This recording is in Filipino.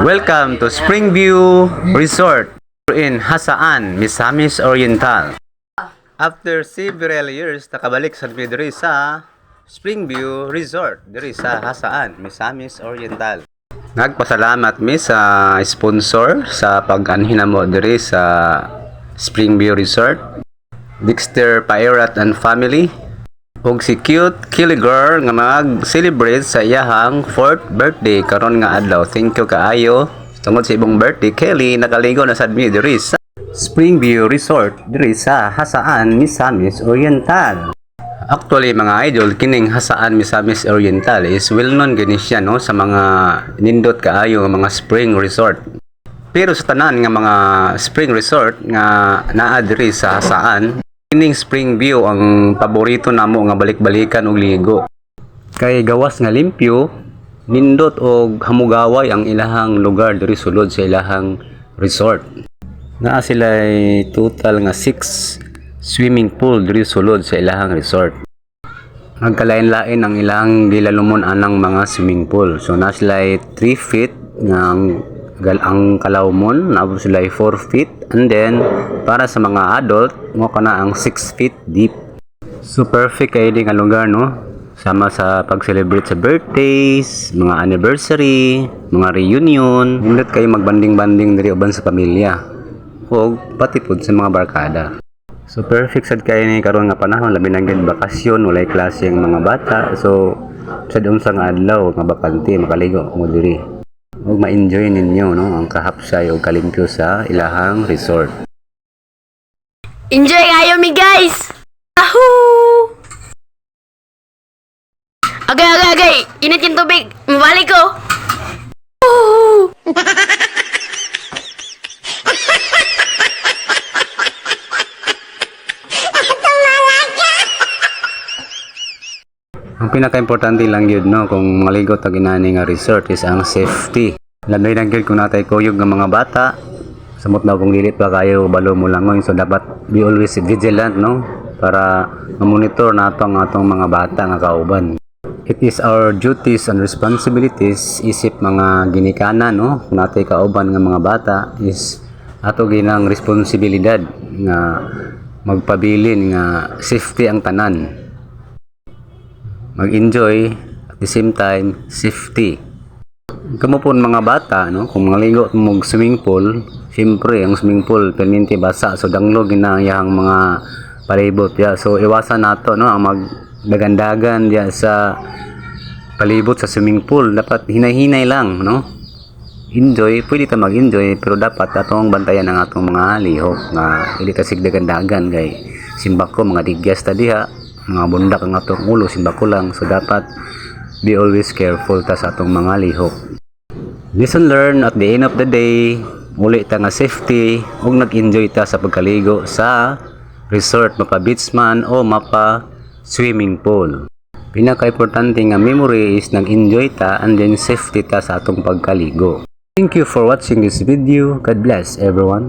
Welcome to Springview Resort in Hasaan, Misamis Oriental. After several years, nakabalik sa diri sa Springview Resort diri sa Hasaan, Misamis Oriental. Nagpasalamat mi sa sponsor sa pag-anhinamo diri sa Springview Resort, Dexter Pairat and Family, ug si Cute Killy Girl nga mag-celebrate sa iyahang 4th birthday karon nga adlaw. Thank you kaayo tungod sa ibong birthday. Kelly nakaligo na sad mi diri sa Springview Resort diri sa Hasaan, Misamis Oriental. Actually mga idol, kining Hasaan, Misamis Oriental is well known gani siya no sa mga nindot kaayo nga mga spring resort. Pero sa tanan nga mga spring resort nga naa diri sa Hasaan, kining Springview ang paborito namo nga balik-balikan og ligo. Kay gawas nga limpyo, nindot og hamugaway ang ilahang lugar diri sulod sa ilahang resort. Naa sila total nga 6 swimming pool diri sulod sa ilahang resort. Nagkalain-lain ang ilang gilalumon anang mga swimming pool. So na sila 3 feet nga ang kalawmon, na sila 4 feet, and then para sa mga adult mo kana ang 6 feet deep. So perfect kay nga lugar no, sama sa pag-celebrate sa birthdays, mga anniversary, mga reunion, ulit kayo magbanding-banding diri uban sa pamilya o pati pud sa mga barkada. So perfect sad kay ni karon nga panahon, labi na gid bakasyon, walay klase ang mga bata. So sa unsang adlaw nga bakante makaligo mo diri ug ma-enjoy ninyo no ang kahapsay ug kalimpyo sa ilahang resort. Enjoy kayo mi guys! Ahoo! Agay! Init yung tubig! Mabalik ko! Ahoo! Ang pinaka-importante lang yun no kung maligo ta ginani nga resort is ang safety. Labi na gyud kung natay kuyog nga mga bata, samot na kung dilit pa kayo balo mo langoy, so dapat be always vigilant no para ma-monitor nato ang atong mga bata nga kauban. It is our duties and responsibilities isip mga ginikanan no kung natay kauban nga mga bata is ato ginang responsibilidad nga magpabilin nga safety ang tanan. Mag-enjoy at the same time safety. Kamo pon mga bata no, kung maligo mo swimming pool, siyempre ang swimming pool permanente basa, so danglog na yang mga palibot ya. So iwasan nato no ang magdagandagan ya sa palibot sa swimming pool. Dapat hinay-hinay lang no. Enjoy, pwede ta mag-enjoy pero dapat atong bantayan ang atong mga lihok nga dili ta sigdagandagan kay simbako mga digyas ta diha. Mga bundak ang atong ulo, simbako lang. So dapat be always careful ta sa atong mga lihok. Lesson learned at the end of the day, uli ta nga safety ug nag-enjoy ta sa pagkaligo sa resort, mapa beach man o mapa swimming pool. Pinaka-importante nga memory is nag-enjoy ta and then safety ta sa atong pagkaligo. Thank you for watching this video. God bless everyone.